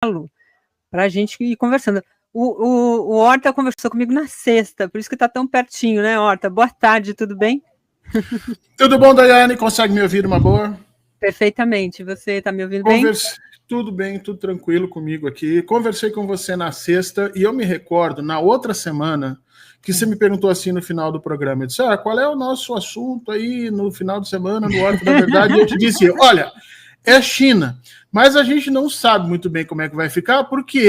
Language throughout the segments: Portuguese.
chamá-lo para a gente ir conversando. O Horta conversou comigo na sexta, por isso que está tão pertinho, né, Horta? Boa tarde, tudo bem? Tudo bom, Daiane? Consegue me ouvir uma boa? Perfeitamente. Você está me ouvindo bem? Tudo bem, tudo tranquilo comigo aqui. Conversei com você na sexta e eu me recordo, na outra semana, que você me perguntou assim no final do programa, eu disse, qual é o nosso assunto aí no final de semana no Horta da Verdade? E eu te disse, olha, é China, mas a gente não sabe muito bem como é que vai ficar, porque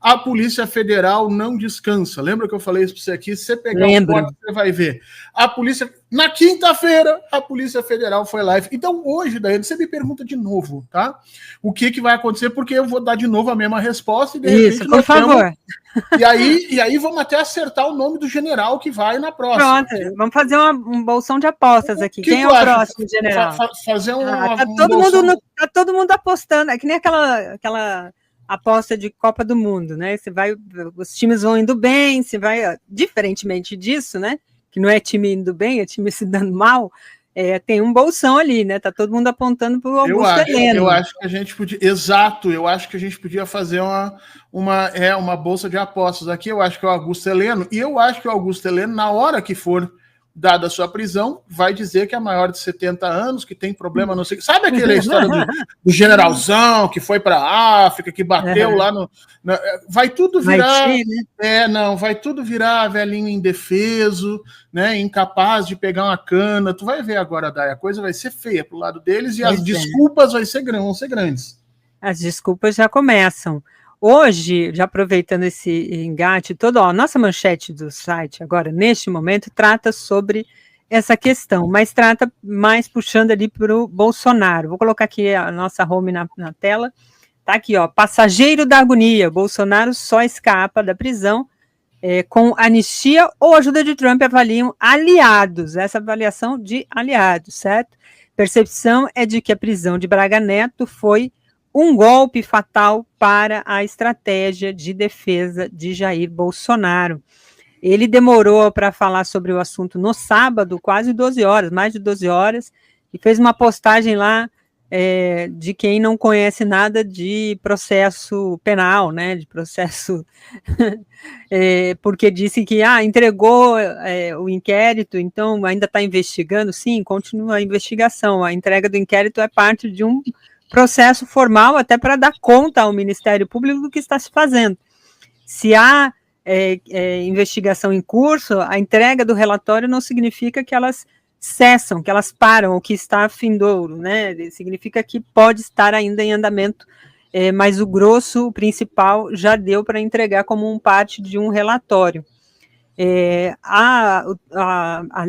a Polícia Federal não descansa. Lembra que eu falei isso para você aqui? Se você pegar o corte, você vai ver. Na quinta-feira, a Polícia Federal foi live. Então, hoje, Daiane, você me pergunta de novo, tá? O que vai acontecer, porque eu vou dar de novo a mesma resposta e de repente... Isso, por favor. E aí vamos até acertar o nome do general que vai na próxima. Pronto, vamos fazer um bolsão de apostas aqui. Quem é o próximo general? Fazer tá todo mundo apostando. É que nem aquela aposta de Copa do Mundo, né? Os times vão indo bem, diferentemente disso, né? Que não é time indo bem, é time se dando mal. Tem um bolsão ali, né? Tá todo mundo apontando para o Augusto Heleno. Eu acho que a gente podia. Exato, eu acho que a gente podia fazer uma bolsa de apostas aqui. Eu acho que é o Augusto Heleno, e eu acho que o Augusto Heleno, na hora que for dada a sua prisão, vai dizer que é maior de 70 anos, que tem problema, não sei. Sabe aquela história do generalzão que foi para a África, que bateu lá no. Vai tudo virar. Vai tudo virar velhinho indefeso, né? Incapaz de pegar uma cana. Tu vai ver agora, Dai, a coisa vai ser feia pro lado deles e as desculpas vão ser grandes. As desculpas já começam. Hoje, já aproveitando esse engate todo, a nossa manchete do site agora, neste momento, trata sobre essa questão, mas trata mais puxando ali para o Bolsonaro. Vou colocar aqui a nossa home na tela. Tá aqui, passageiro da agonia. Bolsonaro só escapa da prisão com anistia ou ajuda de Trump avaliam aliados. Essa avaliação de aliados, certo? Percepção é de que a prisão de Braga Neto foi um golpe fatal para a estratégia de defesa de Jair Bolsonaro. Ele demorou para falar sobre o assunto no sábado, quase 12 horas, mais de 12 horas, e fez uma postagem lá de quem não conhece nada de processo penal, né, de processo, porque disse que entregou o inquérito, então ainda está investigando. Sim, continua a investigação, a entrega do inquérito é parte de um processo formal até para dar conta ao Ministério Público do que está se fazendo. Se há investigação em curso, a entrega do relatório não significa que elas cessam, que elas param, ou que está findouro, né? Significa que pode estar ainda em andamento, mas o grosso, o principal, já deu para entregar como parte de um relatório.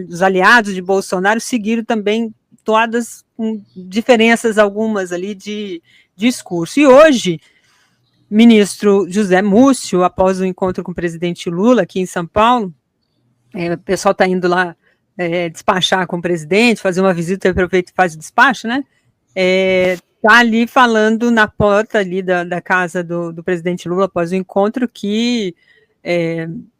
Os aliados de Bolsonaro seguiram também todas com diferenças algumas ali de discurso. E hoje, ministro José Múcio, após o encontro com o presidente Lula aqui em São Paulo, o pessoal está indo lá despachar com o presidente, fazer uma visita, aproveita e faz o despacho, né? Está ali falando na porta ali da casa do presidente Lula após o encontro que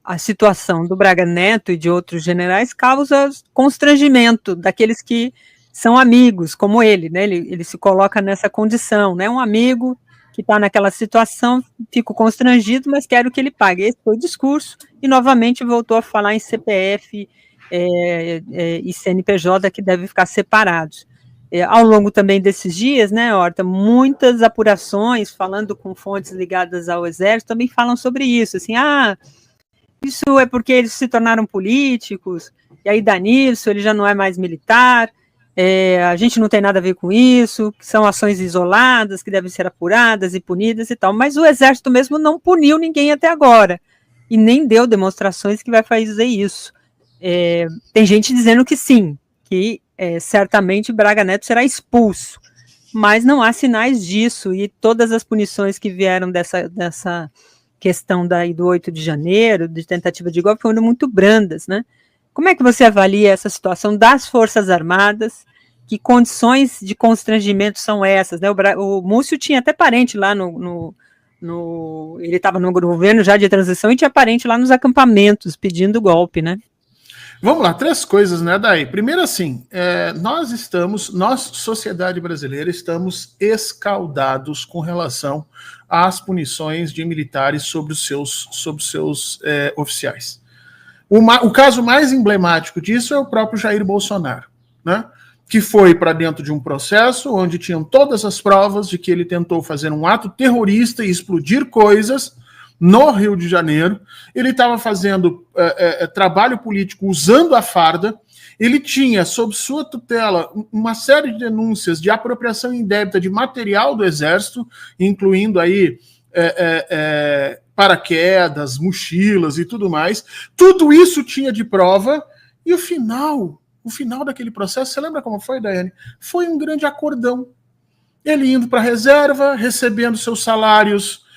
a situação do Braga Neto e de outros generais causa constrangimento daqueles que são amigos, como ele, né? Ele se coloca nessa condição, né? Um amigo que está naquela situação, fico constrangido, mas quero que ele pague. Esse foi o discurso, e novamente voltou a falar em CPF e CNPJ que devem ficar separados. Ao longo também desses dias, né, Horta, muitas apurações, falando com fontes ligadas ao Exército, também falam sobre isso, assim, isso é porque eles se tornaram políticos, e aí dá nisso, ele já não é mais militar, a gente não tem nada a ver com isso, que são ações isoladas, que devem ser apuradas e punidas e tal, mas o Exército mesmo não puniu ninguém até agora, e nem deu demonstrações que vai fazer isso. Tem gente dizendo que sim, que certamente Braga Neto será expulso, mas não há sinais disso, e todas as punições que vieram dessa questão do 8 de janeiro, de tentativa de golpe, foram muito brandas, né? Como é que você avalia essa situação das Forças Armadas? Que condições de constrangimento são essas, né? O Múcio tinha até parente lá ele estava no governo já de transição e tinha parente lá nos acampamentos pedindo golpe, né? Vamos lá, 3 coisas, né, Daí? Primeiro, assim, nós, sociedade brasileira, estamos escaldados com relação às punições de militares sobre os seus oficiais. O caso mais emblemático disso é o próprio Jair Bolsonaro, né? Que foi para dentro de um processo onde tinham todas as provas de que ele tentou fazer um ato terrorista e explodir coisas no Rio de Janeiro. Ele estava fazendo trabalho político usando a farda. Ele tinha, sob sua tutela, uma série de denúncias de apropriação indébita de material do Exército, incluindo aí paraquedas, mochilas e tudo mais. Tudo isso tinha de prova, e o final daquele processo, você lembra como foi, Daiane? Foi um grande acordão. Ele indo para a reserva, recebendo seus salários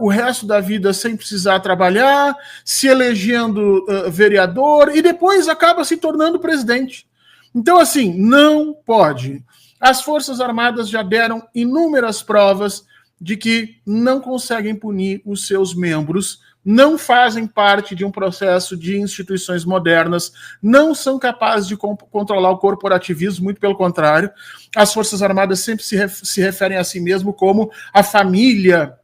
o resto da vida sem precisar trabalhar, se elegendo vereador, e depois acaba se tornando presidente. Então, assim, não pode. As Forças Armadas já deram inúmeras provas de que não conseguem punir os seus membros, não fazem parte de um processo de instituições modernas, não são capazes de controlar o corporativismo, muito pelo contrário. As Forças Armadas sempre se referem a si mesmo como a família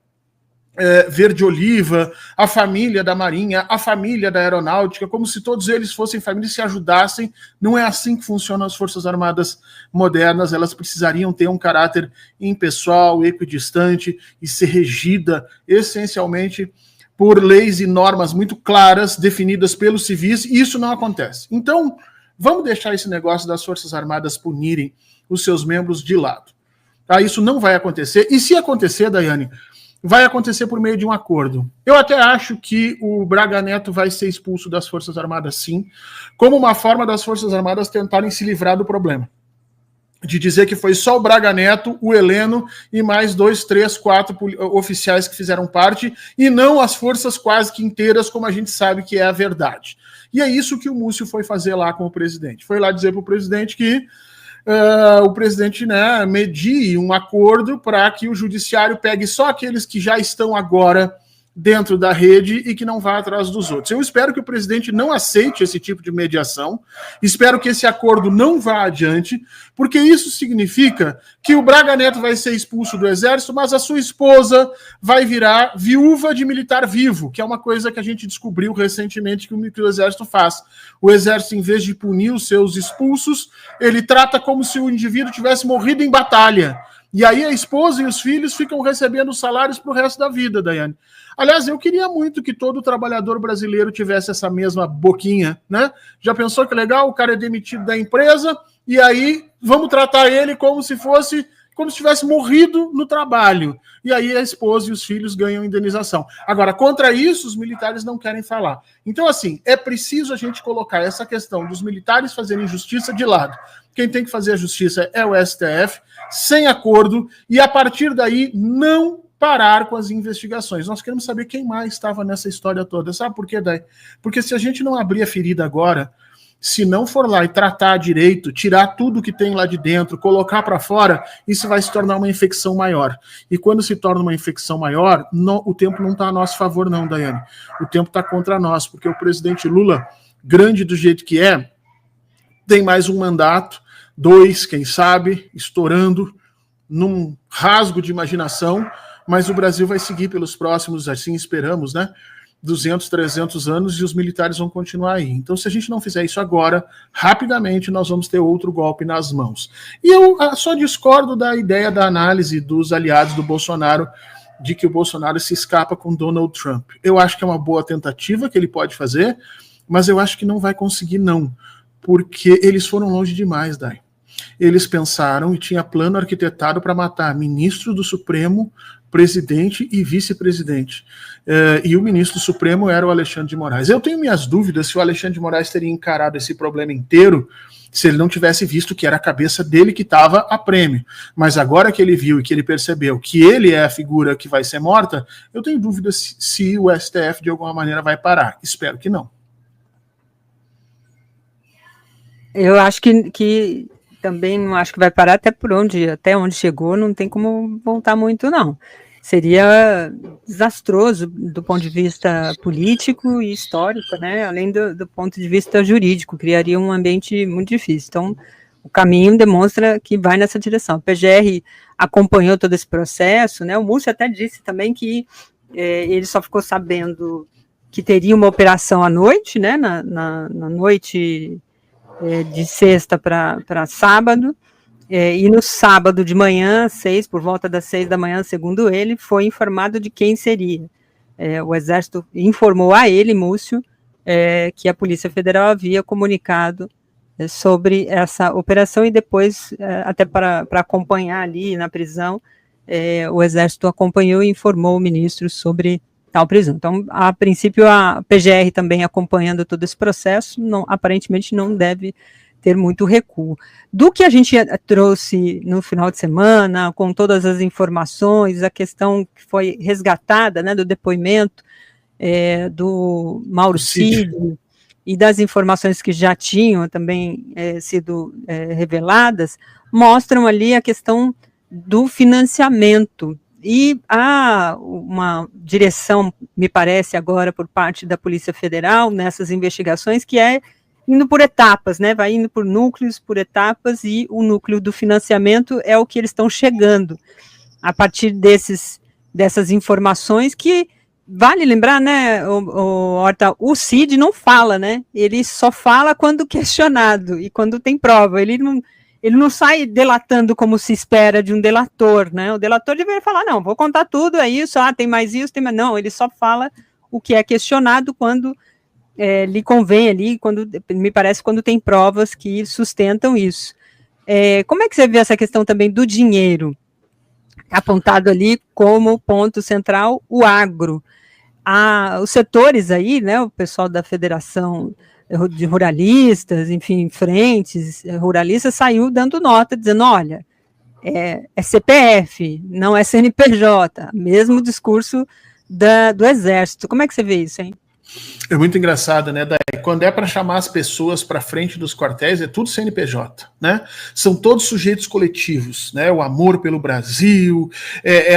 verde-oliva, a família da Marinha, a família da Aeronáutica, como se todos eles fossem família e se ajudassem. Não é assim que funcionam as Forças Armadas modernas. Elas precisariam ter um caráter impessoal, equidistante e ser regida essencialmente por leis e normas muito claras, definidas pelos civis, e isso não acontece. Então, vamos deixar esse negócio das Forças Armadas punirem os seus membros de lado. Tá? Isso não vai acontecer, e se acontecer, Daiane, vai acontecer por meio de um acordo. Eu até acho que o Braga Neto vai ser expulso das Forças Armadas, sim, como uma forma das Forças Armadas tentarem se livrar do problema. De dizer que foi só o Braga Neto, o Heleno e mais 2, 3, 4 oficiais que fizeram parte, e não as forças quase que inteiras, como a gente sabe que é a verdade. E é isso que o Múcio foi fazer lá com o presidente. Foi lá dizer para o presidente que o presidente, né, medie um acordo para que o judiciário pegue só aqueles que já estão agora dentro da rede e que não vá atrás dos outros. Eu espero que o presidente não aceite esse tipo de mediação, espero que esse acordo não vá adiante, porque isso significa que o Braga Neto vai ser expulso do Exército, mas a sua esposa vai virar viúva de militar vivo, que é uma coisa que a gente descobriu recentemente que o Exército faz. O Exército, em vez de punir os seus expulsos, ele trata como se o indivíduo tivesse morrido em batalha. E aí a esposa e os filhos ficam recebendo salários para o resto da vida, Daiane. Aliás, eu queria muito que todo trabalhador brasileiro tivesse essa mesma boquinha, né? Já pensou que legal? O cara é demitido da empresa e aí vamos tratar ele como se tivesse morrido no trabalho. E aí a esposa e os filhos ganham indenização. Agora, contra isso, os militares não querem falar. Então, assim, é preciso a gente colocar essa questão dos militares fazerem justiça de lado. Quem tem que fazer a justiça é o STF, sem acordo, e a partir daí não parar com as investigações. Nós queremos saber quem mais estava nessa história toda. Sabe por quê, Dai? Porque se a gente não abrir a ferida agora, se não for lá e tratar direito, tirar tudo que tem lá de dentro, colocar para fora, isso vai se tornar uma infecção maior. E quando se torna uma infecção maior, o tempo não está a nosso favor não, Daiane. O tempo está contra nós, porque o presidente Lula, grande do jeito que é, tem mais um mandato, 2, quem sabe, estourando num rasgo de imaginação, mas o Brasil vai seguir pelos próximos, assim esperamos, né, 200, 300 anos, e os militares vão continuar aí. Então, se a gente não fizer isso agora, rapidamente nós vamos ter outro golpe nas mãos. E eu só discordo da ideia da análise dos aliados do Bolsonaro, de que o Bolsonaro se escapa com Donald Trump. Eu acho que é uma boa tentativa que ele pode fazer, mas eu acho que não vai conseguir, não, porque eles foram longe demais, Dai. Eles pensaram e tinha plano arquitetado para matar ministro do Supremo, presidente e vice-presidente. E o ministro do Supremo era o Alexandre de Moraes. Eu tenho minhas dúvidas se o Alexandre de Moraes teria encarado esse problema inteiro se ele não tivesse visto que era a cabeça dele que estava a prêmio. Mas agora que ele viu e que ele percebeu que ele é a figura que vai ser morta, eu tenho dúvidas se o STF de alguma maneira vai parar. Espero que não. Eu acho que também não acho que vai parar até onde chegou, não tem como voltar muito, não. Seria desastroso do ponto de vista político e histórico, né, além do ponto de vista jurídico, criaria um ambiente muito difícil. Então, o caminho demonstra que vai nessa direção. O PGR acompanhou todo esse processo, né, o Múcio até disse também que ele só ficou sabendo que teria uma operação à noite, né, na noite de sexta para sábado, e no sábado de manhã, por volta das 6 da manhã, segundo ele, foi informado de quem seria. O Exército informou a ele, Múcio, que a Polícia Federal havia comunicado sobre essa operação, e depois, até para acompanhar ali na prisão, o Exército acompanhou e informou o ministro sobre tal prisão. Então, a princípio, a PGR também acompanhando todo esse processo, aparentemente não deve ter muito recuo. Do que a gente trouxe no final de semana, com todas as informações, a questão que foi resgatada, né, do depoimento do Mauro Cid, e das informações que já tinham também sido reveladas, mostram ali a questão do financiamento. E há uma direção, me parece agora, por parte da Polícia Federal, nessas investigações, que é indo por etapas, né? Vai indo por núcleos, por etapas, e o núcleo do financiamento é o que eles estão chegando a partir dessas informações que, vale lembrar, né, Horta, o Cid não fala, né? Ele só fala quando questionado e quando tem prova. Ele não sai delatando como se espera de um delator, né? O delator deveria falar, não, vou contar tudo, é isso, tem mais isso, tem mais... Não, ele só fala o que é questionado quando lhe convém ali, me parece, quando tem provas que sustentam isso. Como é que você vê essa questão também do dinheiro, apontado ali como ponto central, o agro? Os setores aí, né, o pessoal da Federação de Ruralistas, enfim, frentes ruralistas, saiu dando nota, dizendo, olha, é CPF, não é CNPJ, mesmo discurso do Exército. Como é que você vê isso, hein? É muito engraçado, né, Day? Quando é para chamar as pessoas para frente dos quartéis, é tudo CNPJ, né? São todos sujeitos coletivos, né? O amor pelo Brasil,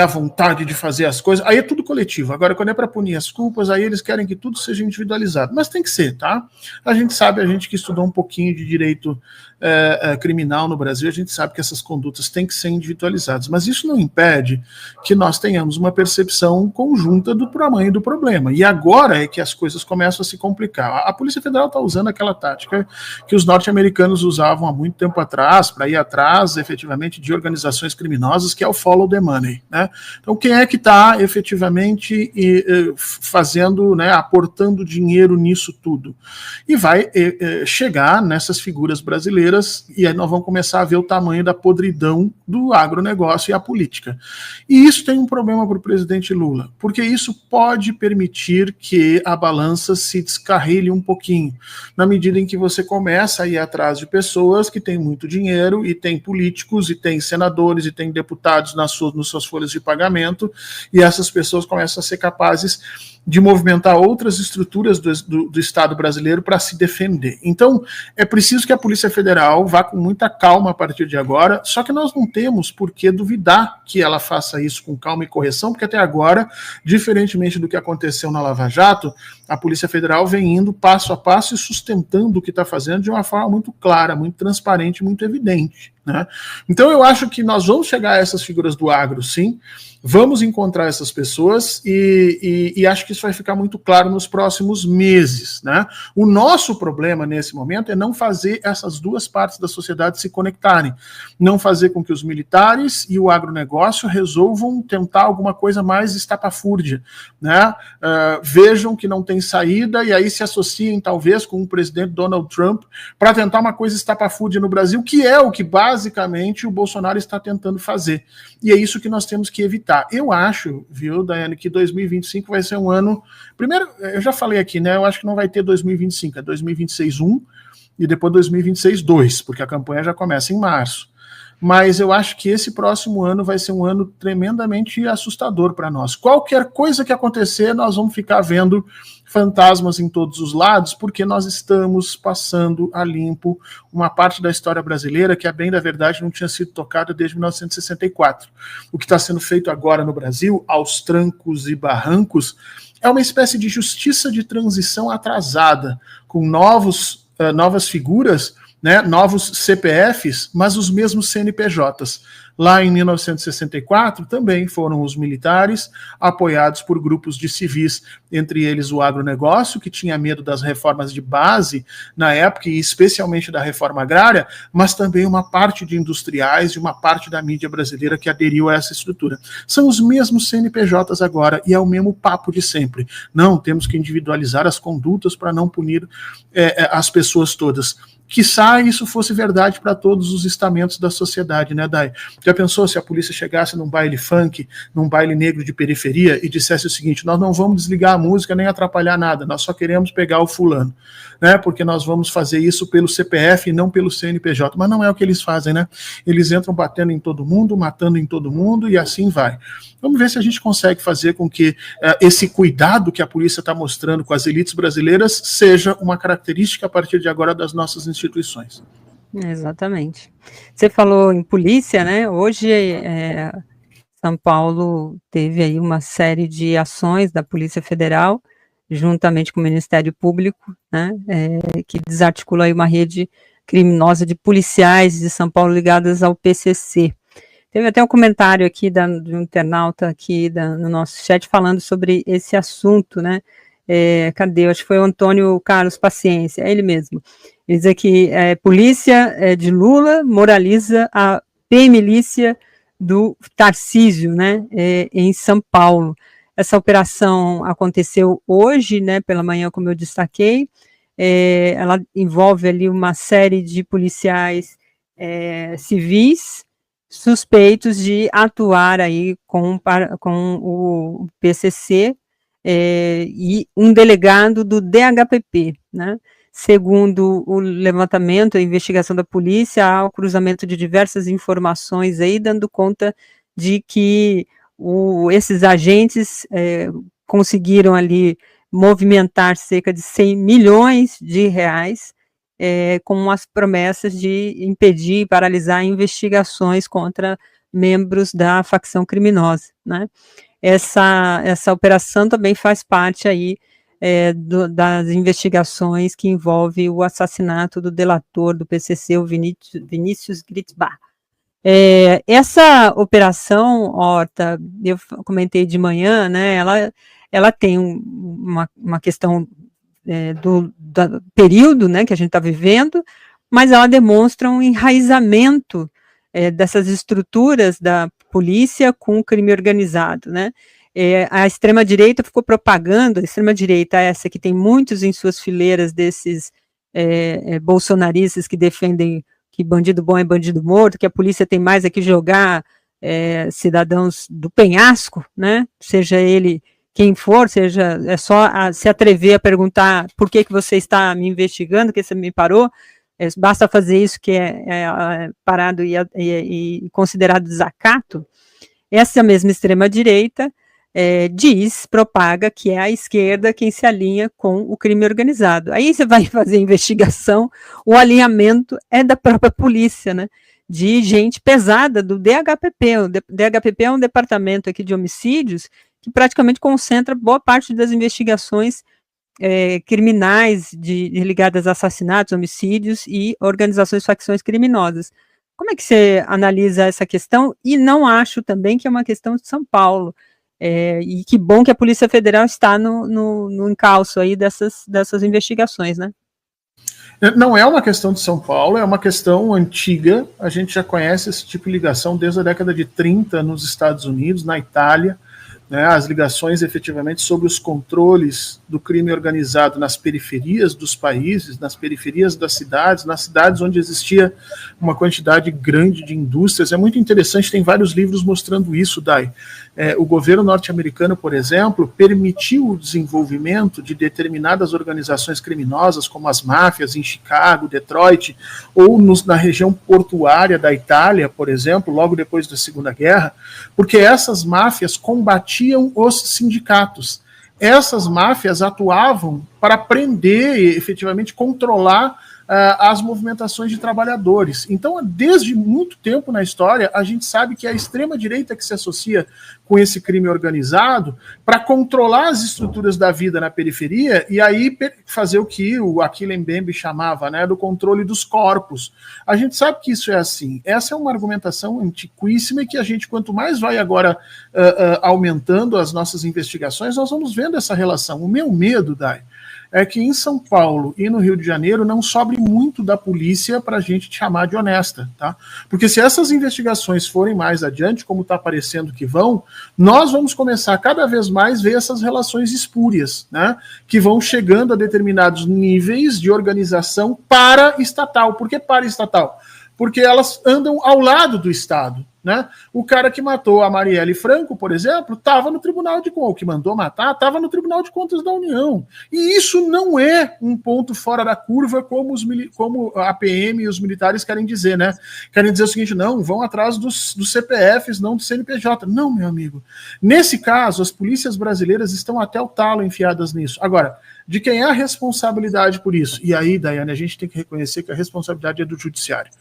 a vontade de fazer as coisas, aí é tudo coletivo. Agora, quando é para punir as culpas, aí eles querem que tudo seja individualizado. Mas tem que ser, tá? A gente que estudou um pouquinho de direito criminal no Brasil, a gente sabe que essas condutas têm que ser individualizadas. Mas isso não impede que nós tenhamos uma percepção conjunta do tamanho do problema. E agora é que as coisas começam a se complicar. A Polícia Federal está usando aquela tática que os norte-americanos usavam há muito tempo atrás, para ir atrás, efetivamente, de organizações criminosas, que é o follow the money, né? Então, quem é que está efetivamente fazendo, né, aportando dinheiro nisso tudo? E vai chegar nessas figuras brasileiras, e aí nós vamos começar a ver o tamanho da podridão do agronegócio e a política. E isso tem um problema para o presidente Lula, porque isso pode permitir que a balança se descarrilhe um pouquinho, na medida em que você começa a ir atrás de pessoas que têm muito dinheiro, e tem políticos, e tem senadores, e tem deputados nas suas folhas de pagamento, e essas pessoas começam a ser capazes de movimentar outras estruturas do Estado brasileiro para se defender. Então, é preciso que a Polícia Federal vá com muita calma a partir de agora, só que nós não temos por que duvidar que ela faça isso com calma e correção, porque até agora, diferentemente do que aconteceu na Lava Jato, a Polícia Federal vem indo passo a passo e sustentando o que está fazendo de uma forma muito clara, muito transparente, muito evidente, né? Então eu acho que nós vamos chegar a essas figuras do agro, sim, vamos encontrar essas pessoas, e acho que isso vai ficar muito claro nos próximos meses, né? O nosso problema nesse momento é não fazer essas duas partes da sociedade se conectarem, não fazer com que os militares e o agronegócio resolvam tentar alguma coisa mais estapafúrdia, né? Vejam que não tem saída e aí se associem talvez com o presidente Donald Trump para tentar uma coisa estapafúrdia no Brasil, que é o que basicamente o Bolsonaro está tentando fazer. E é isso que nós temos que evitar. Eu acho, viu, Daiane, que 2025 vai ser um ano... Primeiro, eu já falei aqui, né? Eu acho que não vai ter 2025, é 2026 1 e depois 2026 2, porque a campanha já começa em março. mas eu acho que esse próximo ano vai ser um ano tremendamente assustador para nós. Qualquer coisa que acontecer, nós vamos ficar vendo fantasmas em todos os lados, porque nós estamos passando a limpo uma parte da história brasileira que, a bem da verdade, não tinha sido tocada desde 1964. O que está sendo feito agora no Brasil, aos trancos e barrancos, é uma espécie de justiça de transição atrasada, com novas figuras, né, novos CPFs, mas os mesmos CNPJs. Lá em 1964, também foram os militares, apoiados por grupos de civis, entre eles o agronegócio, que tinha medo das reformas de base na época, e especialmente da reforma agrária, mas também uma parte de industriais e uma parte da mídia brasileira que aderiu a essa estrutura. São os mesmos CNPJs agora, e é o mesmo papo de sempre. Não, temos que individualizar as condutas para não punir as pessoas todas. Quiçá isso fosse verdade para todos os estamentos da sociedade, né, Dai? Já pensou se a polícia chegasse num baile funk, num baile negro de periferia e dissesse o seguinte: nós não vamos desligar a música nem atrapalhar nada, nós só queremos pegar o fulano, né? Porque nós vamos fazer isso pelo CPF e não pelo CNPJ. Mas não é o que eles fazem, né? Eles entram batendo em todo mundo, matando em todo mundo e assim vai. Vamos ver se a gente consegue fazer com que esse cuidado que a polícia está mostrando com as elites brasileiras seja uma característica a partir de agora das nossas instituições. Exatamente. Você falou em polícia, né? Hoje São Paulo teve aí uma série de ações da Polícia Federal, juntamente com o Ministério Público, né? Que desarticula aí uma rede criminosa de policiais de São Paulo ligadas ao PCC. Teve até um comentário aqui de um internauta aqui no nosso chat falando sobre esse assunto, né? Cadê? Eu acho que foi o Antônio Carlos Paciência, é ele mesmo. Ele diz aqui, polícia de Lula moraliza a P-milícia do Tarcísio, né? Em São Paulo. Essa operação aconteceu hoje, né? Pela manhã, como eu destaquei. Ela envolve ali uma série de policiais civis suspeitos de atuar aí com o PCC e um delegado do DHPP, né? Segundo o levantamento, a investigação da polícia, há o cruzamento de diversas informações aí, dando conta de que esses agentes conseguiram ali movimentar cerca de 100 milhões de reais com as promessas de impedir e paralisar investigações contra membros da facção criminosa, né? Essa operação também faz parte aí das investigações que envolve o assassinato do delator do PCC, o Vinícius Gritzbach. Essa operação, Horta, eu comentei de manhã, né? Ela tem uma questão do período, né, que a gente está vivendo, mas ela demonstra um enraizamento dessas estruturas da polícia com o crime organizado, né? A extrema-direita ficou propagando, a extrema-direita essa que tem muitos em suas fileiras desses bolsonaristas que defendem que bandido bom é bandido morto, que a polícia tem mais é que jogar cidadãos do penhasco, né? Seja ele quem for, seja, é só se atrever a perguntar por que você está me investigando, que você me parou, basta fazer isso que é parado e considerado desacato. Essa mesma extrema-direita propaga que é a esquerda quem se alinha com o crime organizado. Aí você vai fazer investigação, o alinhamento é da própria polícia, né? De gente pesada do DHPP. O DHPP é um departamento aqui de homicídios que praticamente concentra boa parte das investigações criminais ligadas a assassinatos, homicídios e organizações, facções criminosas. Como é que você analisa essa questão? E não acho também que é uma questão de São Paulo. E que bom que a Polícia Federal está no encalço aí dessas investigações, né? Não é uma questão de São Paulo, é uma questão antiga. A gente já conhece esse tipo de ligação desde a década de 30 nos Estados Unidos, na Itália. né, as ligações efetivamente sobre os controles do crime organizado nas periferias dos países, nas periferias das cidades, nas cidades onde existia uma quantidade grande de indústrias. É muito interessante, tem vários livros mostrando isso, Dai. O governo norte-americano, por exemplo, permitiu o desenvolvimento de determinadas organizações criminosas, como as máfias em Chicago, Detroit, ou na região portuária da Itália, por exemplo, logo depois da Segunda Guerra, porque essas máfias combatiam os sindicatos. Essas máfias atuavam para prender e efetivamente controlar as movimentações de trabalhadores. Então, desde muito tempo na história, a gente sabe que é a extrema-direita que se associa com esse crime organizado para controlar as estruturas da vida na periferia e aí fazer o que o Achille Mbembe chamava, né, do controle dos corpos. A gente sabe que isso é assim. Essa é uma argumentação antiquíssima e que a gente, quanto mais vai agora aumentando as nossas investigações, nós vamos vendo essa relação. O meu medo, Dai, é que em São Paulo e no Rio de Janeiro não sobre muito da polícia para a gente chamar de honesta, tá? Porque se essas investigações forem mais adiante, como está parecendo que vão, nós vamos começar cada vez mais a ver essas relações espúrias, né? Que vão chegando a determinados níveis de organização paraestatal. Por que paraestatal? Porque elas andam ao lado do Estado, né? O cara que matou a Marielle Franco, por exemplo, estava no Tribunal de Contas, o que mandou matar, estava no Tribunal de Contas da União. E isso não é um ponto fora da curva, como a PM e os militares querem dizer, né? Querem dizer o seguinte, não, vão atrás dos CPFs, não do CNPJ. Não, meu amigo. Nesse caso, as polícias brasileiras estão até o talo enfiadas nisso. Agora, de quem é a responsabilidade por isso? E aí, Daiane, a gente tem que reconhecer que a responsabilidade é do judiciário.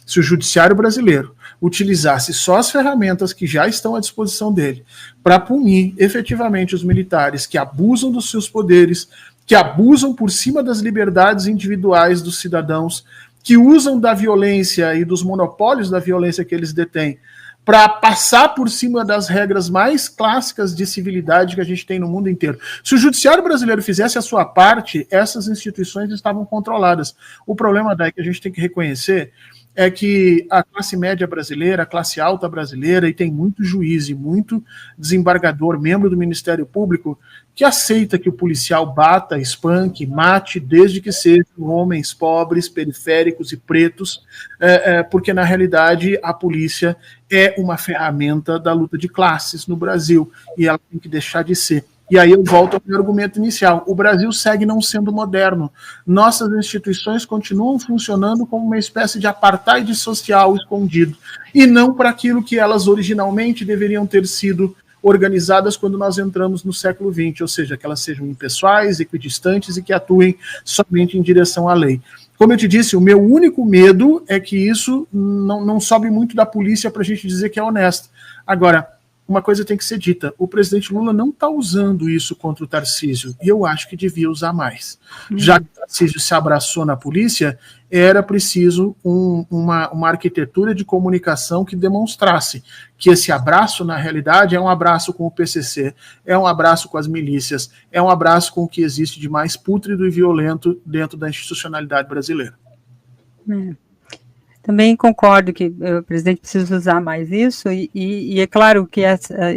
Se o judiciário brasileiro utilizasse só as ferramentas que já estão à disposição dele para punir efetivamente os militares que abusam dos seus poderes, que abusam por cima das liberdades individuais dos cidadãos, que usam da violência e dos monopólios da violência que eles detêm para passar por cima das regras mais clássicas de civilidade que a gente tem no mundo inteiro. Se o judiciário brasileiro fizesse a sua parte, essas instituições estavam controladas. O problema daí que a gente tem que reconhecer é que a classe média brasileira, a classe alta brasileira, e tem muito juiz e muito desembargador, membro do Ministério Público, que aceita que o policial bata, espanque, mate, desde que sejam homens pobres, periféricos e pretos, porque na realidade a polícia é uma ferramenta da luta de classes no Brasil, e ela tem que deixar de ser. E aí eu volto ao meu argumento inicial. O Brasil segue não sendo moderno. Nossas instituições continuam funcionando como uma espécie de apartheid social escondido, e não para aquilo que elas originalmente deveriam ter sido organizadas quando nós entramos no século XX, ou seja, que elas sejam impessoais, equidistantes e que atuem somente em direção à lei. Como eu te disse, o meu único medo é que isso não sobe muito da polícia para a gente dizer que é honesto. Agora, uma coisa tem que ser dita, o presidente Lula não está usando isso contra o Tarcísio, e eu acho que devia usar mais. Já que o Tarcísio se abraçou na polícia, era preciso uma arquitetura de comunicação que demonstrasse que esse abraço, na realidade, é um abraço com o PCC, é um abraço com as milícias, é um abraço com o que existe de mais pútrido e violento dentro da institucionalidade brasileira. Também concordo que o presidente precisa usar mais isso, e é claro que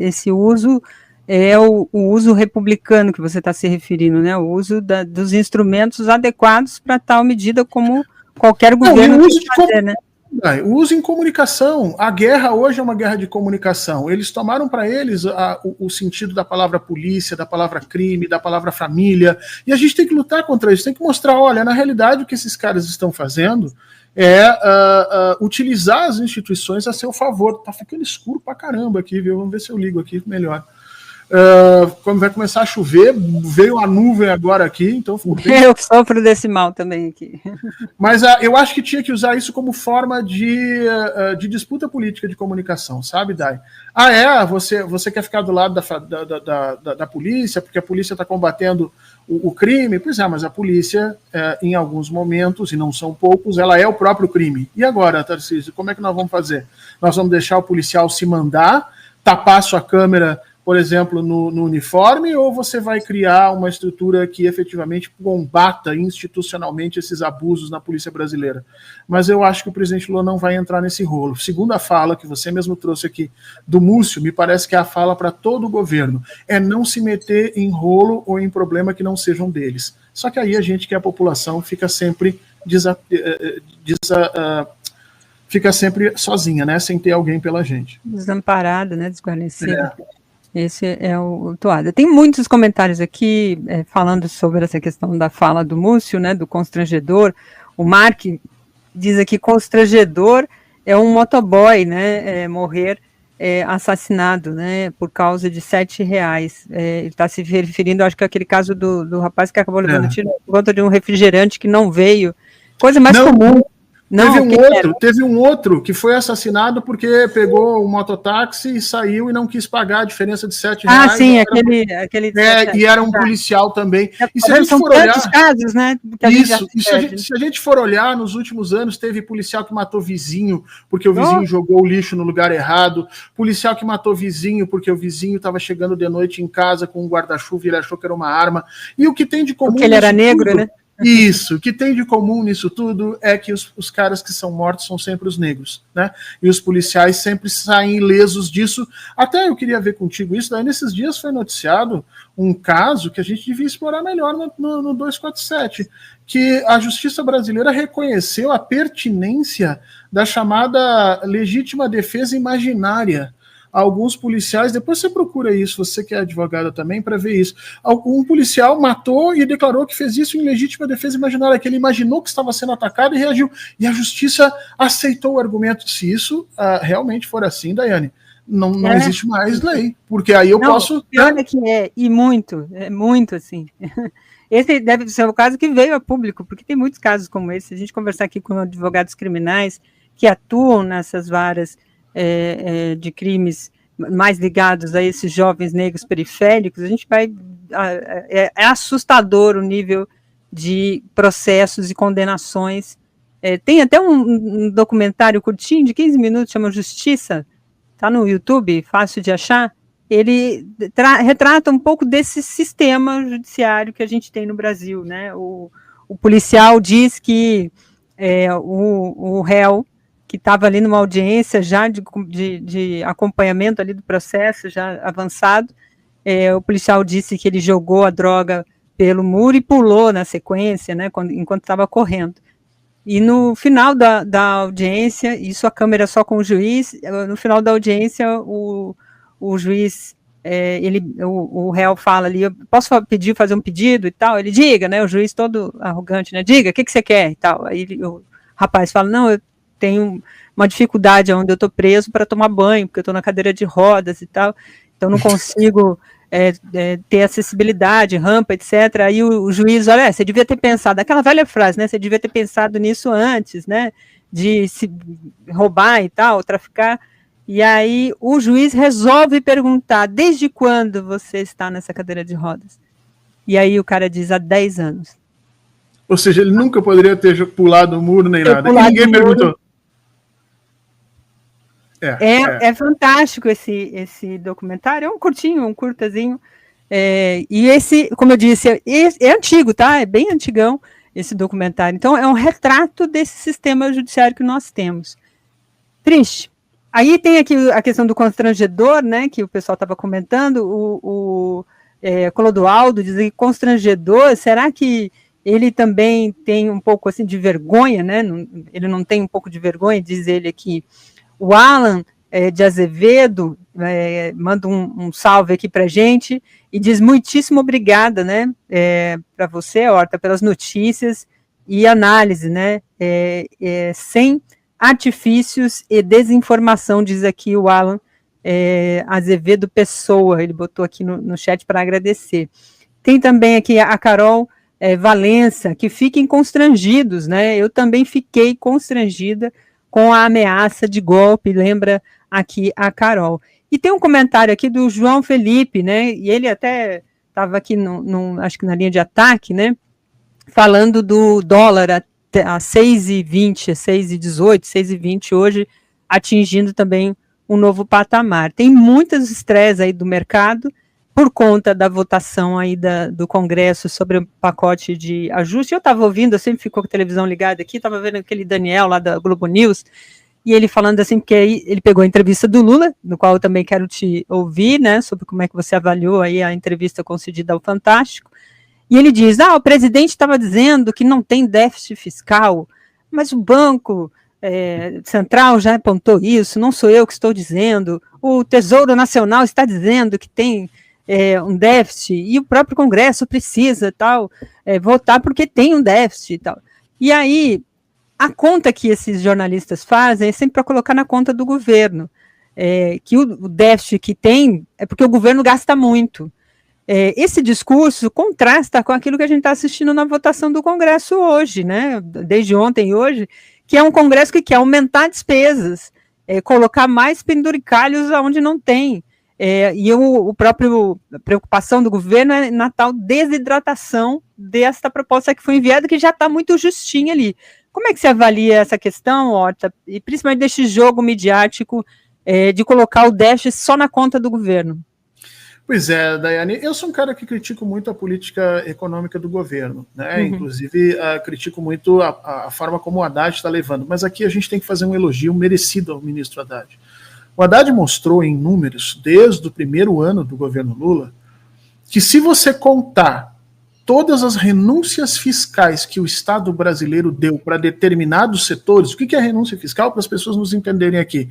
esse uso é o uso republicano que você está se referindo, né? O uso dos instrumentos adequados para tal medida como qualquer governo tem que fazer, né? O uso em comunicação. A guerra hoje é uma guerra de comunicação. Eles tomaram para eles o sentido da palavra polícia, da palavra crime, da palavra família, e a gente tem que lutar contra isso, tem que mostrar, olha, na realidade o que esses caras estão fazendo é utilizar as instituições a seu favor. Tá ficando escuro pra caramba aqui, viu? Vamos ver se eu ligo aqui melhor. Quando vai começar a chover, veio a nuvem agora aqui, então ficou bem... Eu sofro desse mal também aqui. Mas eu acho que tinha que usar isso como forma de disputa política de comunicação, sabe, Dai? Você quer ficar do lado da polícia, porque a polícia está combatendo o crime? Pois é, mas a polícia, em alguns momentos, e não são poucos, ela é o próprio crime. E agora, Tarcísio, como é que nós vamos fazer? Nós vamos deixar o policial se mandar, tapar sua câmera por exemplo, no uniforme, ou você vai criar uma estrutura que efetivamente combata institucionalmente esses abusos na polícia brasileira? Mas eu acho que o presidente Lula não vai entrar nesse rolo. Segundo a fala que você mesmo trouxe aqui do Múcio, me parece que é a fala para todo o governo, é não se meter em rolo ou em problema que não sejam deles. Só que aí a gente, que é a população, fica sempre fica sempre sozinha, né, sem ter alguém pela gente. Desamparada, né, desguarnecida. Esse é o Toada. Tem muitos comentários aqui falando sobre essa questão da fala do Múcio, né, do constrangedor. O Mark diz aqui, constrangedor é um motoboy, né, morrer assassinado, né, por causa de R$7. Ele está se referindo, acho que aquele caso do rapaz que acabou levando tiro por conta de um refrigerante que não veio. Coisa mais comum. Não, teve um outro que foi assassinado porque pegou um mototáxi e saiu e não quis pagar a diferença de R$7. Ah, sim, aquele e era um policial também. E se a gente for olhar casos, né? Se a gente for olhar, nos últimos anos teve policial que matou vizinho porque o vizinho jogou o lixo no lugar errado, policial que matou vizinho porque o vizinho estava chegando de noite em casa com um guarda-chuva e ele achou que era uma arma. E o que tem de comum? Porque ele era negro, né? Isso, o que tem de comum nisso tudo é que os caras que são mortos são sempre os negros, né? E os policiais sempre saem ilesos disso. Até eu queria ver contigo isso, daí nesses dias foi noticiado um caso que a gente devia explorar melhor no 247, que a justiça brasileira reconheceu a pertinência da chamada legítima defesa imaginária. Alguns policiais, depois você procura isso, você que é advogada também, para ver isso. Um policial matou e declarou que fez isso em legítima defesa imaginária, que ele imaginou que estava sendo atacado e reagiu. E a justiça aceitou o argumento. Se isso realmente for assim, Daiane, não existe mais lei, porque aí eu posso... Pior é que e muito assim. Esse deve ser o caso que veio a público, porque tem muitos casos como esse. Se a gente conversar aqui com advogados criminais que atuam nessas varas de crimes mais ligados a esses jovens negros periféricos, a gente vai... É assustador o nível de processos e condenações. Tem até um documentário curtinho, de 15 minutos, chama Justiça, está no YouTube, fácil de achar. Ele retrata um pouco desse sistema judiciário que a gente tem no Brasil, né? O policial diz que o réu, que estava ali numa audiência já de acompanhamento ali do processo, já avançado, o policial disse que ele jogou a droga pelo muro e pulou na sequência, né, enquanto estava correndo. E no final da audiência, isso a câmera só com o juiz, no final da audiência, o juiz, o réu fala ali, eu posso fazer um pedido e tal? Ele diga, né, o juiz todo arrogante, né, diga, o que você quer e tal. Aí o rapaz fala, não, eu tenho uma dificuldade onde eu estou preso para tomar banho, porque eu estou na cadeira de rodas e tal, então não consigo ter acessibilidade, rampa, etc. Aí o juiz, olha, você devia ter pensado, aquela velha frase, né, você devia ter pensado nisso antes, né, de se roubar e tal, traficar. E aí o juiz resolve perguntar, desde quando você está nessa cadeira de rodas? E aí o cara diz, há 10 anos. Ou seja, ele nunca poderia ter pulado o muro nem nada. E ninguém perguntou. É fantástico esse documentário, é um curtinho, um curtazinho, e esse, como eu disse, é antigo, tá? É bem antigão esse documentário. Então, é um retrato desse sistema judiciário que nós temos. Triste. Aí tem aqui a questão do constrangedor, né, que o pessoal estava comentando, o Clodoaldo diz que constrangedor, será que ele também tem um pouco assim de vergonha, né? Ele não tem um pouco de vergonha, diz ele aqui. O Alan de Azevedo manda um salve aqui para a gente e diz muitíssimo obrigada, né, para você, Horta, pelas notícias e análise, né, sem artifícios e desinformação, diz aqui o Alan Azevedo Pessoa, ele botou aqui no chat para agradecer. Tem também aqui a Carol Valença, que fiquem constrangidos, né, eu também fiquei constrangida com a ameaça de golpe, lembra aqui a Carol. E tem um comentário aqui do João Felipe, né, e ele até estava aqui, acho que na linha de ataque, né, falando do dólar a 6,20, 6,18, 6,20 hoje, atingindo também um novo patamar. Tem muitas estreias aí do mercado, por conta da votação aí do Congresso sobre o pacote de ajuste. Eu estava ouvindo, eu sempre fico com a televisão ligada aqui, estava vendo aquele Daniel lá da Globo News, e ele falando assim, porque aí ele pegou a entrevista do Lula, no qual eu também quero te ouvir, né, sobre como é que você avaliou aí a entrevista concedida ao Fantástico, e ele diz, o presidente estava dizendo que não tem déficit fiscal, mas o Banco Central já apontou isso, não sou eu que estou dizendo, o Tesouro Nacional está dizendo que tem um déficit, e o próprio Congresso precisa votar porque tem um déficit e tal. E aí, a conta que esses jornalistas fazem é sempre para colocar na conta do governo, que o déficit que tem é porque o governo gasta muito. Esse discurso contrasta com aquilo que a gente está assistindo na votação do Congresso hoje, né, desde ontem e hoje, que é um Congresso que quer aumentar despesas, colocar mais penduricalhos onde não tem. E a própria preocupação do governo é na tal desidratação desta proposta que foi enviada, que já está muito justinha ali. Como é que você avalia essa questão, Horta, e principalmente deste jogo midiático de colocar o déficit só na conta do governo? Pois é, Daiane, eu sou um cara que critico muito a política econômica do governo, né? Inclusive, critico muito a forma como o Haddad está levando, mas aqui a gente tem que fazer um elogio merecido ao ministro Haddad. O Haddad mostrou em números, desde o primeiro ano do governo Lula, que se você contar todas as renúncias fiscais que o Estado brasileiro deu para determinados setores, o que é renúncia fiscal, para as pessoas nos entenderem aqui?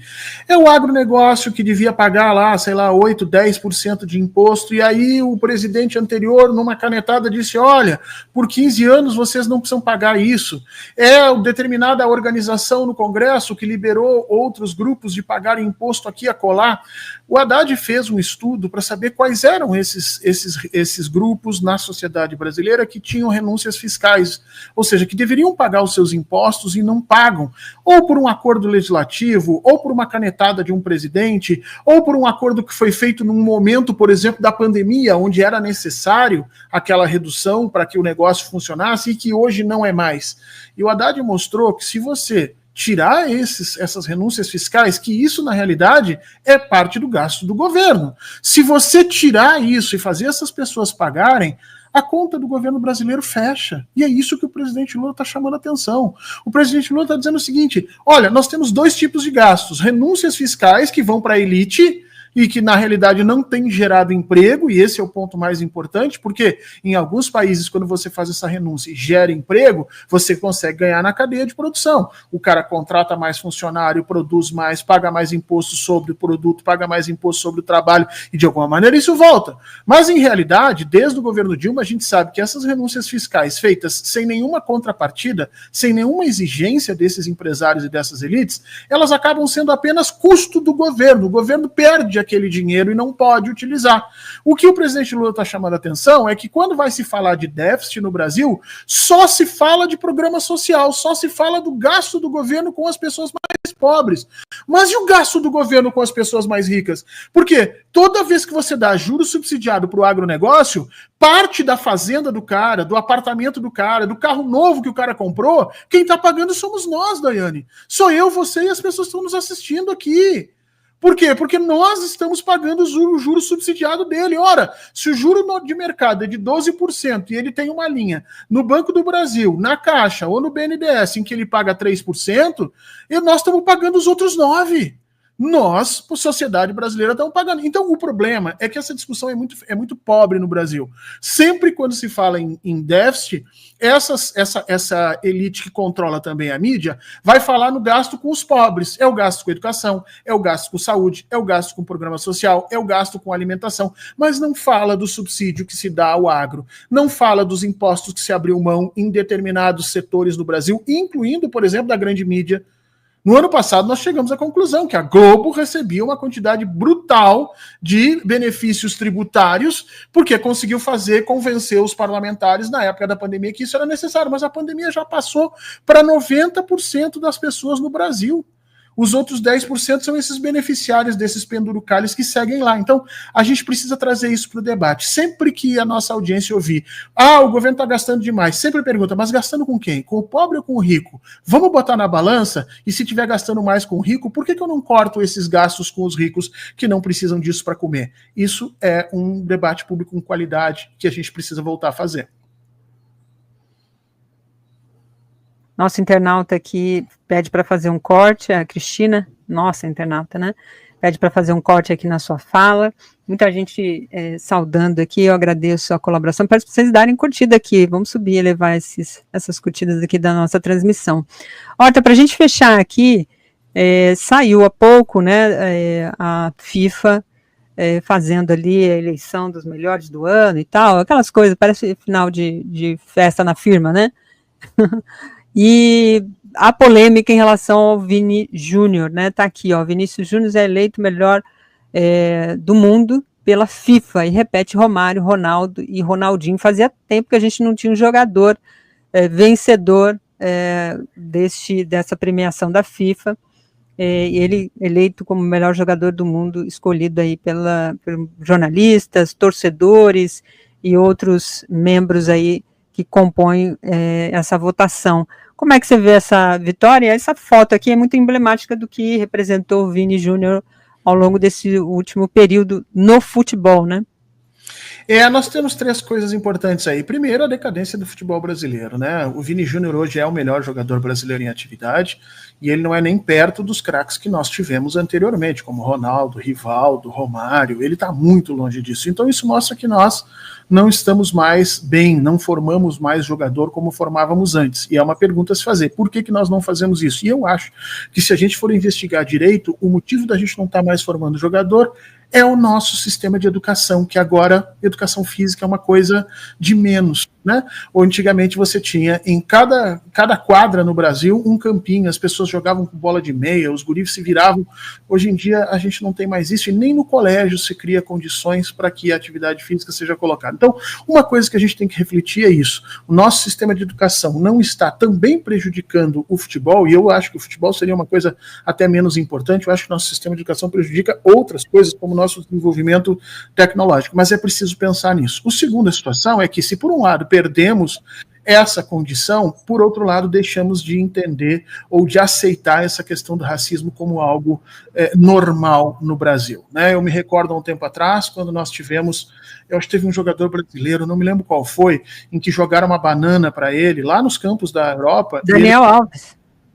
É o agronegócio que devia pagar lá, 8%, 10% de imposto, e aí o presidente anterior, numa canetada, disse, olha, por 15 anos vocês não precisam pagar isso. É determinada organização no Congresso que liberou outros grupos de pagar imposto aqui e acolá. O Haddad fez um estudo para saber quais eram esses grupos na sociedade brasileira que tinham renúncias fiscais, ou seja, que deveriam pagar os seus impostos e não pagam, ou por um acordo legislativo, ou por uma canetada de um presidente, ou por um acordo que foi feito num momento, por exemplo, da pandemia, onde era necessário aquela redução para que o negócio funcionasse e que hoje não é mais. E o Haddad mostrou que se você tirar essas renúncias fiscais, que isso, na realidade, é parte do gasto do governo. Se você tirar isso e fazer essas pessoas pagarem, a conta do governo brasileiro fecha. E é isso que o presidente Lula está chamando a atenção. O presidente Lula está dizendo o seguinte, olha, nós temos dois tipos de gastos, renúncias fiscais que vão para a elite e que, na realidade, não tem gerado emprego, e esse é o ponto mais importante, porque em alguns países, quando você faz essa renúncia e gera emprego, você consegue ganhar na cadeia de produção. O cara contrata mais funcionário, produz mais, paga mais imposto sobre o produto, paga mais imposto sobre o trabalho, e de alguma maneira isso volta. Mas, em realidade, desde o governo Dilma, a gente sabe que essas renúncias fiscais feitas sem nenhuma contrapartida, sem nenhuma exigência desses empresários e dessas elites, elas acabam sendo apenas custo do governo. O governo perde aquele dinheiro e não pode utilizar. O que o presidente Lula está chamando a atenção é que quando vai se falar de déficit no Brasil, só se fala de programa social, só se fala do gasto do governo com as pessoas mais pobres. Mas e o gasto do governo com as pessoas mais ricas? Porque toda vez que você dá juro subsidiado para o agronegócio, parte da fazenda do cara, do apartamento do cara, do carro novo que o cara comprou, quem está pagando somos nós, Daiane. Sou eu, você e as pessoas que estão nos assistindo aqui. Por quê? Porque nós estamos pagando o juro subsidiado dele. Ora, se o juro de mercado é de 12% e ele tem uma linha no Banco do Brasil, na Caixa ou no BNDES em que ele paga 3%, e nós estamos pagando os outros 9%. Nós, por sociedade brasileira, estamos pagando. Então, o problema é que essa discussão é muito pobre no Brasil. Sempre quando se fala em déficit, essa elite que controla também a mídia vai falar no gasto com os pobres. É o gasto com educação, é o gasto com saúde, é o gasto com programa social, é o gasto com alimentação, mas não fala do subsídio que se dá ao agro, não fala dos impostos que se abriu mão em determinados setores do Brasil, incluindo, por exemplo, da grande mídia. No ano passado, nós chegamos à conclusão que a Globo recebia uma quantidade brutal de benefícios tributários, porque conseguiu convencer os parlamentares na época da pandemia que isso era necessário, mas a pandemia já passou para 90% das pessoas no Brasil. Os outros 10% são esses beneficiários desses pendurucalhos que seguem lá. Então, a gente precisa trazer isso para o debate. Sempre que a nossa audiência ouvir, o governo está gastando demais, sempre pergunta, mas gastando com quem? Com o pobre ou com o rico? Vamos botar na balança? E se estiver gastando mais com o rico, por que eu não corto esses gastos com os ricos que não precisam disso para comer? Isso é um debate público com qualidade que a gente precisa voltar a fazer. Nosso internauta aqui pede para fazer um corte, a Cristina, nossa internauta, né? Pede para fazer um corte aqui na sua fala. Muita gente saudando aqui, eu agradeço a colaboração. Peço para vocês darem curtida aqui, vamos subir e levar essas curtidas aqui da nossa transmissão. Horta, para a gente fechar aqui, saiu há pouco, né, a FIFA fazendo ali a eleição dos melhores do ano e tal, aquelas coisas, parece final de festa na firma, né? E a polêmica em relação ao Vini Júnior, né? Tá aqui, ó. Vinícius Júnior é eleito melhor do mundo pela FIFA e repete Romário, Ronaldo e Ronaldinho. Fazia tempo que a gente não tinha um jogador vencedor dessa premiação da FIFA. Ele eleito como melhor jogador do mundo, escolhido aí pelos jornalistas, torcedores e outros membros aí que compõem essa votação. Como é que você vê essa vitória? Essa foto aqui é muito emblemática do que representou o Vini Júnior ao longo desse último período no futebol, né? Nós temos 3 coisas importantes aí. Primeiro, a decadência do futebol brasileiro, né? O Vini Júnior hoje é o melhor jogador brasileiro em atividade e ele não é nem perto dos craques que nós tivemos anteriormente, como Ronaldo, Rivaldo, Romário. Ele está muito longe disso. Então isso mostra que nós não estamos mais bem, não formamos mais jogador como formávamos antes. E é uma pergunta a se fazer. Por que nós não fazemos isso? E eu acho que se a gente for investigar direito, o motivo da gente não estar mais formando jogador é o nosso sistema de educação, que agora educação física é uma coisa de menos, né? Ou antigamente você tinha em cada quadra no Brasil um campinho, as pessoas jogavam com bola de meia, os guris se viravam. Hoje em dia a gente não tem mais isso e nem no colégio se cria condições para que a atividade física seja colocada. Então, uma coisa que a gente tem que refletir é isso. O nosso sistema de educação não está também prejudicando o futebol, e eu acho que o futebol seria uma coisa até menos importante. Eu acho que o nosso sistema de educação prejudica outras coisas, como o nosso desenvolvimento tecnológico, mas é preciso pensar nisso. A segunda situação é que, se por um lado perdemos essa condição, por outro lado deixamos de entender ou de aceitar essa questão do racismo como algo normal no Brasil, né? Eu me recordo há um tempo atrás, quando nós tivemos, eu acho que teve um jogador brasileiro, não me lembro qual foi, em que jogaram uma banana para ele, lá nos campos da Europa.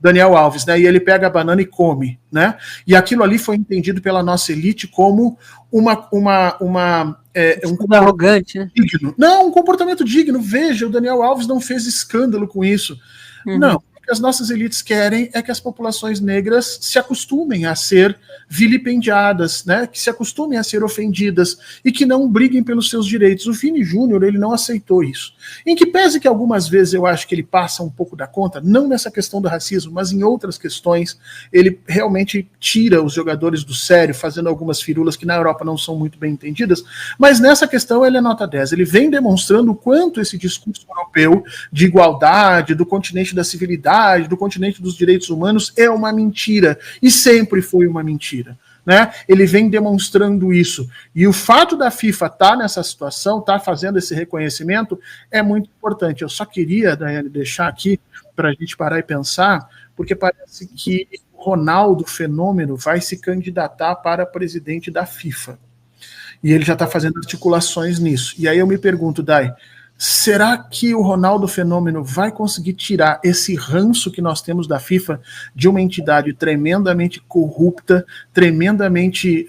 Daniel Alves, né? E ele pega a banana e come, né? E aquilo ali foi entendido pela nossa elite como um comportamento arrogante, né? Digno. Não, um comportamento digno. Veja, o Daniel Alves não fez escândalo com isso. Não. O que as nossas elites querem é que as populações negras se acostumem a ser vilipendiadas, né? Que se acostumem a ser ofendidas e que não briguem pelos seus direitos. O Vini Júnior, ele não aceitou isso. Em que pese que algumas vezes eu acho que ele passa um pouco da conta, não nessa questão do racismo, mas em outras questões, ele realmente tira os jogadores do sério, fazendo algumas firulas que na Europa não são muito bem entendidas, mas nessa questão ele é nota 10. Ele vem demonstrando o quanto esse discurso europeu de igualdade, do continente da civilidade, do continente dos direitos humanos é uma mentira, e sempre foi uma mentira, né? Ele vem demonstrando isso, e o fato da FIFA estar nessa situação, estar fazendo esse reconhecimento, é muito importante. Eu só queria, Daiane, deixar aqui para a gente parar e pensar, porque parece que o Ronaldo Fenômeno vai se candidatar para presidente da FIFA, e ele já está fazendo articulações nisso, e aí eu me pergunto, Dai, será que o Ronaldo Fenômeno vai conseguir tirar esse ranço que nós temos da FIFA de uma entidade tremendamente corrupta, tremendamente,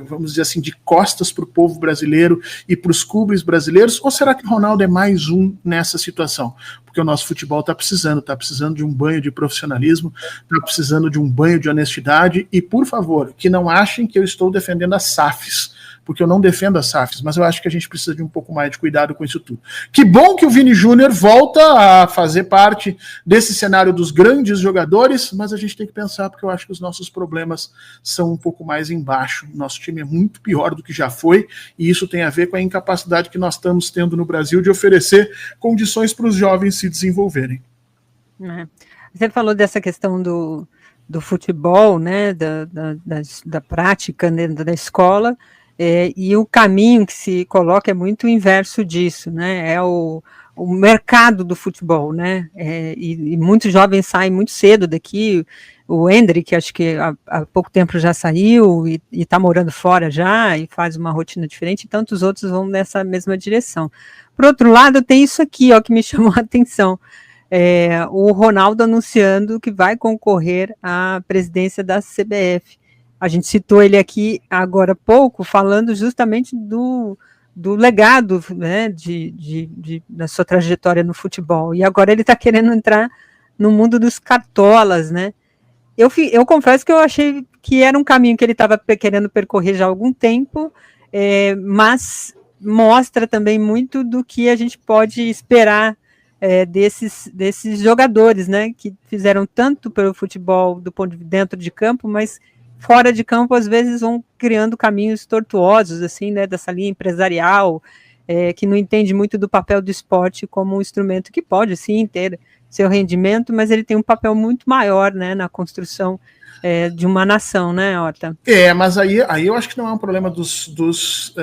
vamos dizer assim, de costas para o povo brasileiro e para os clubes brasileiros? Ou será que o Ronaldo é mais um nessa situação? Porque o nosso futebol está precisando de um banho de profissionalismo, está precisando de um banho de honestidade, e, por favor, que não achem que eu estou defendendo as SAFs, porque eu não defendo as SAFs, mas eu acho que a gente precisa de um pouco mais de cuidado com isso tudo. Que bom que o Vini Júnior volta a fazer parte desse cenário dos grandes jogadores, mas a gente tem que pensar, porque eu acho que os nossos problemas são um pouco mais embaixo. Nosso time é muito pior do que já foi, e isso tem a ver com a incapacidade que nós estamos tendo no Brasil de oferecer condições para os jovens se desenvolverem. Você falou dessa questão do futebol, né, da prática dentro da escola, e o caminho que se coloca é muito o inverso disso, né, é o mercado do futebol, né, e muitos jovens saem muito cedo daqui. O Hendrick, acho que há pouco tempo já saiu e está morando fora já e faz uma rotina diferente, e tantos outros vão nessa mesma direção. Por outro lado, tem isso aqui, ó, que me chamou a atenção, o Ronaldo anunciando que vai concorrer à presidência da CBF. A gente citou ele aqui agora há pouco, falando justamente do legado, né, da sua trajetória no futebol, e agora ele está querendo entrar no mundo dos cartolas, né. Eu confesso que eu achei que era um caminho que ele estava querendo percorrer já há algum tempo, mas mostra também muito do que a gente pode esperar desses jogadores, né, que fizeram tanto pelo futebol do ponto de dentro de campo, mas fora de campo às vezes vão criando caminhos tortuosos, assim, né, dessa linha empresarial, que não entende muito do papel do esporte como um instrumento que pode, sim, ter seu rendimento, mas ele tem um papel muito maior, né, na construção de uma nação, né, Horta? Mas aí eu acho que não é um problema dos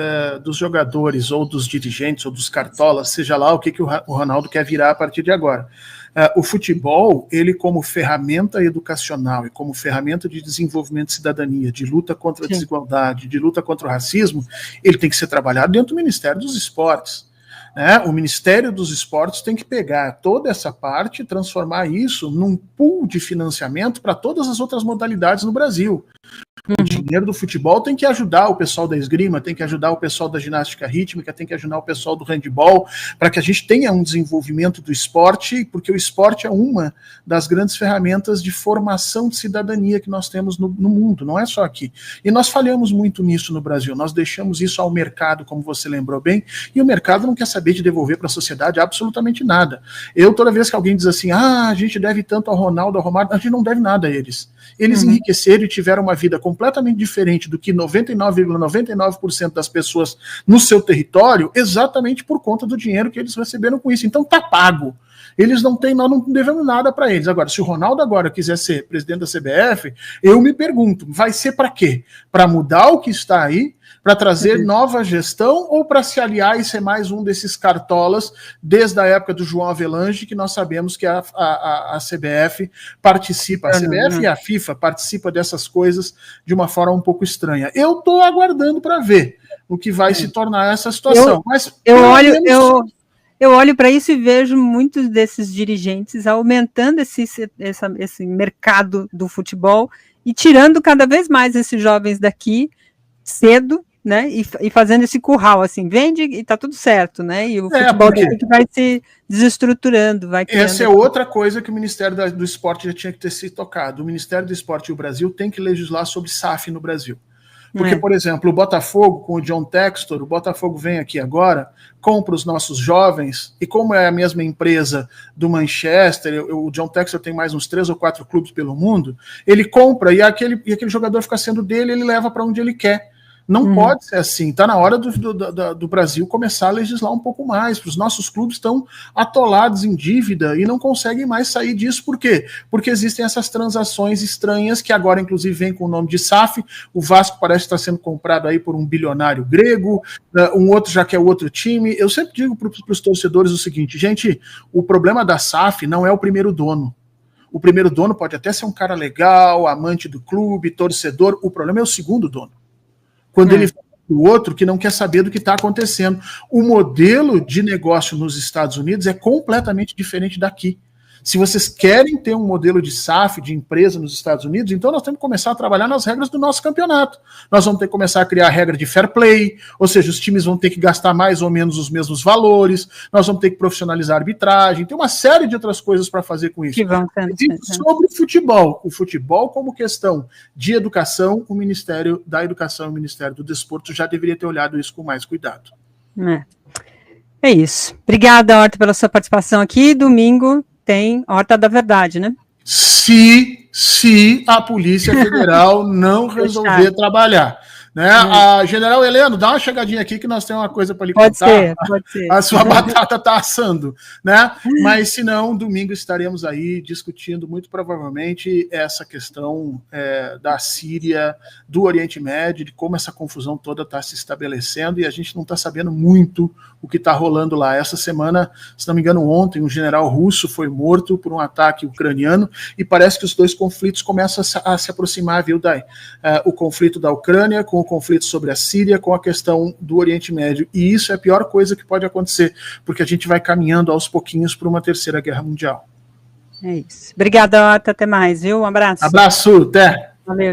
jogadores, ou dos dirigentes, ou dos cartolas, seja lá o que o Ronaldo quer virar a partir de agora. O futebol, ele como ferramenta educacional e como ferramenta de desenvolvimento de cidadania, de luta contra a desigualdade, de luta contra o racismo, ele tem que ser trabalhado dentro do Ministério dos Esportes. Né? O Ministério dos Esportes tem que pegar toda essa parte e transformar isso num pool de financiamento para todas as outras modalidades no Brasil. O dinheiro do futebol tem que ajudar o pessoal da esgrima, tem que ajudar o pessoal da ginástica rítmica, tem que ajudar o pessoal do handebol, para que a gente tenha um desenvolvimento do esporte, porque o esporte é uma das grandes ferramentas de formação de cidadania que nós temos no mundo, não é só aqui. E nós falhamos muito nisso no Brasil, nós deixamos isso ao mercado, como você lembrou bem, e o mercado não quer saber de devolver para a sociedade absolutamente nada. Toda vez que alguém diz assim, a gente deve tanto ao Ronaldo, ao Romário, a gente não deve nada a eles. Eles enriqueceram e tiveram uma vida completamente diferente do que 99,99% das pessoas no seu território, exatamente por conta do dinheiro que eles receberam com isso. Então tá pago. Eles não têm, nós não devemos nada para eles. Agora, se o Ronaldo agora quiser ser presidente da CBF, eu me pergunto, vai ser para quê? Para mudar o que está aí? Para trazer nova gestão ou para se aliar e ser mais um desses cartolas desde a época do João Avelange, que nós sabemos que a CBF participa, a CBF e a FIFA participam dessas coisas de uma forma um pouco estranha. Eu estou aguardando para ver o que vai se tornar essa situação. Eu olho para isso e vejo muitos desses dirigentes aumentando esse mercado do futebol e tirando cada vez mais esses jovens daqui cedo, né, e fazendo esse curral, assim, vende e tá tudo certo, né, e o futebol que vai se desestruturando, vai criando... Essa é outra coisa que o Ministério do Esporte já tinha que ter se tocado. O Ministério do Esporte e o Brasil tem que legislar sobre SAF no Brasil. Porque, por exemplo, o Botafogo, com o John Textor, o Botafogo vem aqui agora, compra os nossos jovens, e como é a mesma empresa do Manchester, o John Textor tem mais uns 3 ou 4 clubes pelo mundo, ele compra e aquele jogador fica sendo dele, ele leva para onde ele quer. Não pode ser assim. Está na hora do Brasil começar a legislar um pouco mais. Os nossos clubes estão atolados em dívida e não conseguem mais sair disso. Por quê? Porque existem essas transações estranhas que agora, inclusive, vem com o nome de SAF. O Vasco parece estar sendo comprado aí por um bilionário grego, um outro já quer outro time. Eu sempre digo para os torcedores o seguinte, gente, o problema da SAF não é o primeiro dono. O primeiro dono pode até ser um cara legal, amante do clube, torcedor. O problema é o segundo dono. Quando ele fala o outro que não quer saber do que está acontecendo. O modelo de negócio nos Estados Unidos é completamente diferente daqui. Se vocês querem ter um modelo de SAF, de empresa nos Estados Unidos, então nós temos que começar a trabalhar nas regras do nosso campeonato. Nós vamos ter que começar a criar a regra de fair play, ou seja, os times vão ter que gastar mais ou menos os mesmos valores, nós vamos ter que profissionalizar a arbitragem, tem uma série de outras coisas para fazer com isso. E sobre o futebol como questão de educação, o Ministério da Educação e o Ministério do Desporto já deveria ter olhado isso com mais cuidado. É isso. Obrigada, Horta, pela sua participação aqui. Domingo tem Horta da Verdade, né? Se a Polícia Federal não resolver trabalhar. Né? A General Heleno, dá uma chegadinha aqui que nós temos uma coisa para lhe contar. Pode ser. A sua batata está assando, né? Mas se não, domingo estaremos aí discutindo muito provavelmente essa questão da Síria, do Oriente Médio, de como essa confusão toda está se estabelecendo e a gente não está sabendo muito o que está rolando lá. Essa semana, se não me engano, ontem um general russo foi morto por um ataque ucraniano e parece que os dois conflitos começam a se aproximar, viu, Dai? O conflito da Ucrânia com o conflito sobre a Síria, com a questão do Oriente Médio. E isso é a pior coisa que pode acontecer, porque a gente vai caminhando aos pouquinhos para uma terceira guerra mundial. É isso. Obrigada, Otto. Até mais, viu? Um abraço. Abraço, até. Valeu.